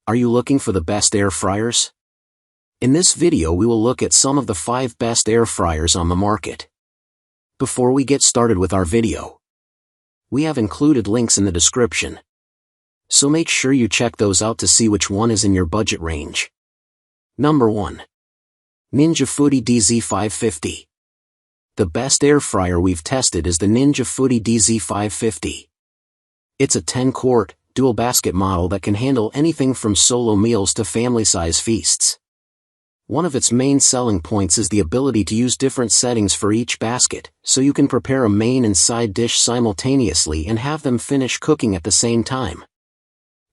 Are you looking for the best air fryers? In this video we will look at some of the 5 best air fryers on the market. Before we get started with our video, we have included links in the description, so make sure you check those out to see which one is in your budget range. Number 1. Ninja Foodi DZ550. The best air fryer we've tested is the Ninja Foodi DZ550. It's a 10-quart, dual basket model that can handle anything from solo meals to family-size feasts. One of its main selling points is the ability to use different settings for each basket, so you can prepare a main and side dish simultaneously and have them finish cooking at the same time.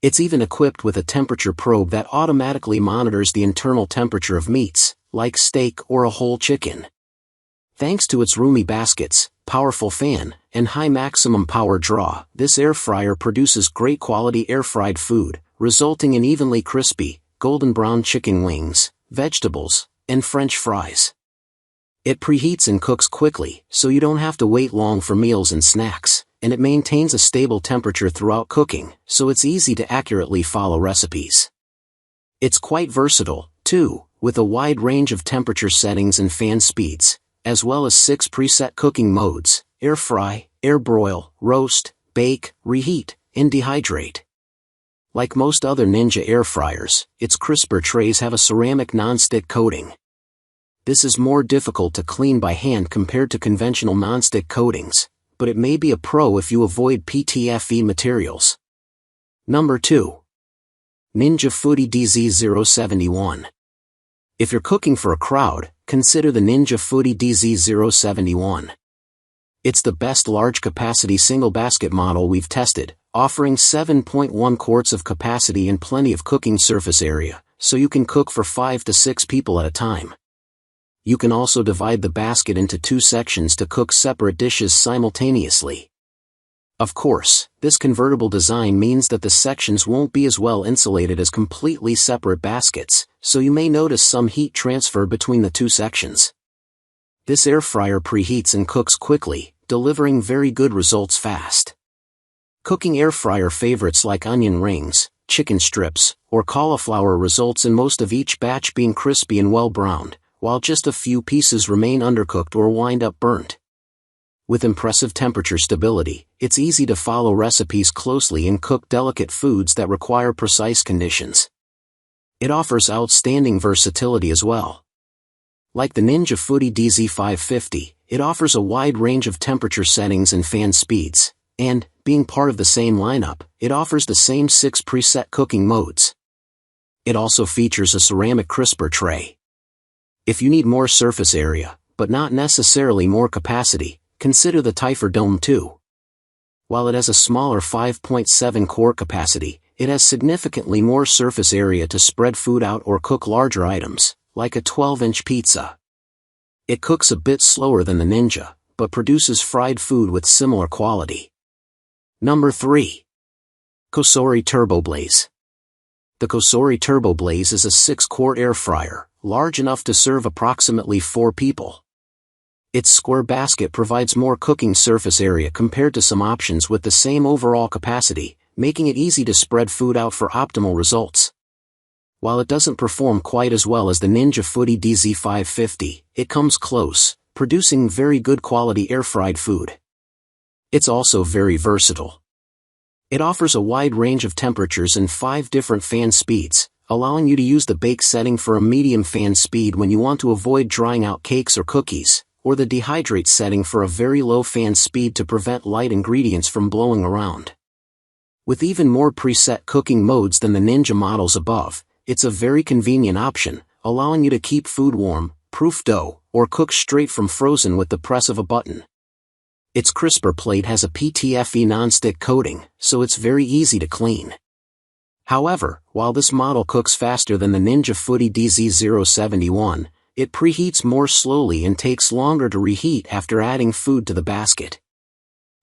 It's even equipped with a temperature probe that automatically monitors the internal temperature of meats, like steak or a whole chicken. Thanks to its roomy baskets, powerful fan, and high maximum power draw, this air fryer produces great quality air-fried food, resulting in evenly crispy, golden brown chicken wings, vegetables, and French fries. It preheats and cooks quickly, so you don't have to wait long for meals and snacks, and it maintains a stable temperature throughout cooking, so it's easy to accurately follow recipes. It's quite versatile, too, with a wide range of temperature settings and fan speeds, as well as 6 preset cooking modes: air fry, air broil, roast, bake, reheat, and dehydrate. Like most other Ninja air fryers, its crisper trays have a ceramic non-stick coating. This is more difficult to clean by hand compared to conventional non-stick coatings, but it may be a pro if you avoid PTFE materials. Number 2. Ninja Foodi DZ071. If you're cooking for a crowd, consider the Ninja Foodi DZ071. It's the best large-capacity single-basket model we've tested, offering 7.1 quarts of capacity and plenty of cooking surface area, so you can cook for 5 to 6 people at a time. You can also divide the basket into 2 sections to cook separate dishes simultaneously. Of course, this convertible design means that the sections won't be as well insulated as completely separate baskets, so you may notice some heat transfer between the 2 sections. This air fryer preheats and cooks quickly, delivering very good results fast. Cooking air fryer favorites like onion rings, chicken strips, or cauliflower results in most of each batch being crispy and well browned, while just a few pieces remain undercooked or wind up burnt. With impressive temperature stability, it's easy to follow recipes closely and cook delicate foods that require precise conditions. It offers outstanding versatility as well. Like the Ninja Foodi DZ550, it offers a wide range of temperature settings and fan speeds, and, being part of the same lineup, it offers the same 6 preset cooking modes. It also features a ceramic crisper tray. If you need more surface area, but not necessarily more capacity, consider the Typher Dome 2. While it has a smaller 5.7 quart capacity, it has significantly more surface area to spread food out or cook larger items, like a 12-inch pizza. It cooks a bit slower than the Ninja, but produces fried food with similar quality. Number 3. COSORI TurboBlaze. The COSORI TurboBlaze is a 6-quart air fryer, large enough to serve approximately 4 people. Its square basket provides more cooking surface area compared to some options with the same overall capacity, making it easy to spread food out for optimal results. While it doesn't perform quite as well as the Ninja Foodi DZ550, it comes close, producing very good quality air-fried food. It's also very versatile. It offers a wide range of temperatures and 5 different fan speeds, allowing you to use the bake setting for a medium fan speed when you want to avoid drying out cakes or cookies, or the dehydrate setting for a very low fan speed to prevent light ingredients from blowing around. With even more preset cooking modes than the Ninja models above, it's a very convenient option, allowing you to keep food warm, proof dough, or cook straight from frozen with the press of a button. Its crisper plate has a PTFE non-stick coating, so it's very easy to clean. However, while this model cooks faster than the Ninja Foodi DZ071, it preheats more slowly and takes longer to reheat after adding food to the basket.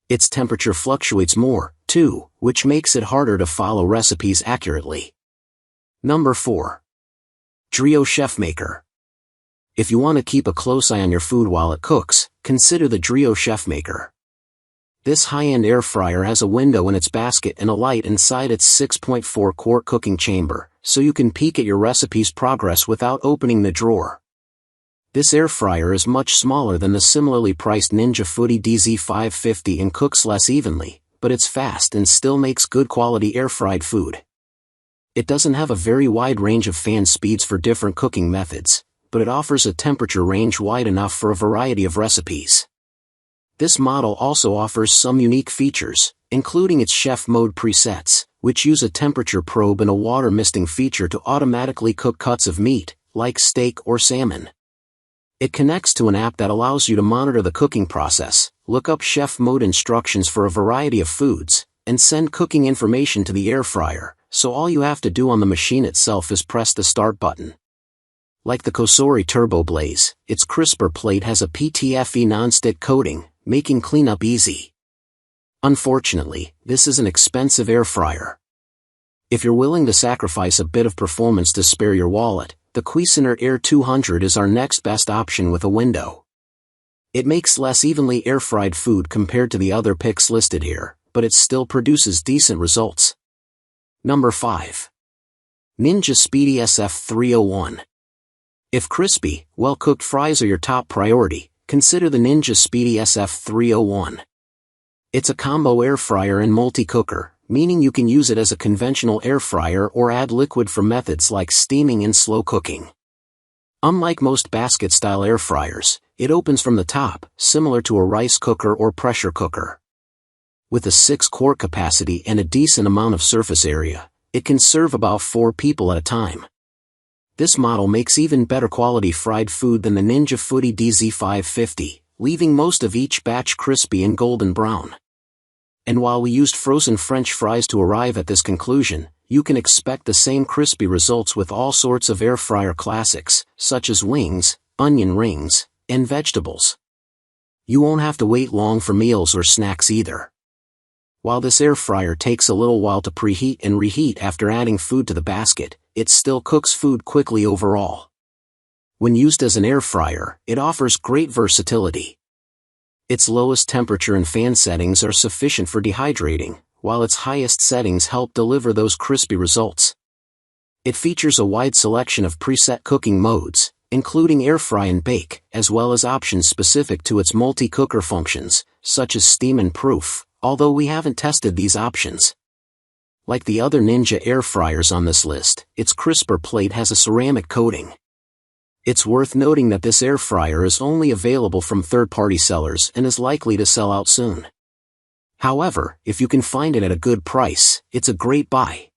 Its temperature fluctuates more, too, which makes it harder to follow recipes accurately. Number 4. Dreo ChefMaker. If you want to keep a close eye on your food while it cooks, consider the Dreo ChefMaker. This high-end air fryer has a window in its basket and a light inside its 6.4-quart cooking chamber, so you can peek at your recipe's progress without opening the drawer. This air fryer is much smaller than the similarly priced Ninja Foodi DZ550 and cooks less evenly, but it's fast and still makes good quality air-fried food. It doesn't have a very wide range of fan speeds for different cooking methods, but it offers a temperature range wide enough for a variety of recipes. This model also offers some unique features, including its chef mode presets, which use a temperature probe and a water misting feature to automatically cook cuts of meat, like steak or salmon. It connects to an app that allows you to monitor the cooking process, look up chef mode instructions for a variety of foods, and send cooking information to the air fryer, so all you have to do on the machine itself is press the start button. Like the COSORI TurboBlaze, its crisper plate has a PTFE non-stick coating, making cleanup easy. Unfortunately, this is an expensive air fryer. If you're willing to sacrifice a bit of performance to spare your wallet, the Cuisinart Air 200 is our next best option with a window. It makes less evenly air-fried food compared to the other picks listed here, but it still produces decent results. Number 5. Ninja Speedi SF301. If crispy, well-cooked fries are your top priority, consider the Ninja Speedi SF301. It's a combo air fryer and multi-cooker, meaning you can use it as a conventional air fryer or add liquid for methods like steaming and slow cooking. Unlike most basket-style air fryers, it opens from the top, similar to a rice cooker or pressure cooker. With a 6-quart capacity and a decent amount of surface area, it can serve about 4 people at a time. This model makes even better quality fried food than the Ninja Foodi DZ550, leaving most of each batch crispy and golden brown. And while we used frozen French fries to arrive at this conclusion, you can expect the same crispy results with all sorts of air fryer classics, such as wings, onion rings, and vegetables. You won't have to wait long for meals or snacks either. While this air fryer takes a little while to preheat and reheat after adding food to the basket, it still cooks food quickly overall. When used as an air fryer, it offers great versatility. Its lowest temperature and fan settings are sufficient for dehydrating, while its highest settings help deliver those crispy results. It features a wide selection of preset cooking modes, including air fry and bake, as well as options specific to its multi-cooker functions, such as steam and proof, although we haven't tested these options. Like the other Ninja air fryers on this list, its crisper plate has a ceramic coating. It's worth noting that this air fryer is only available from third-party sellers and is likely to sell out soon. However, if you can find it at a good price, it's a great buy.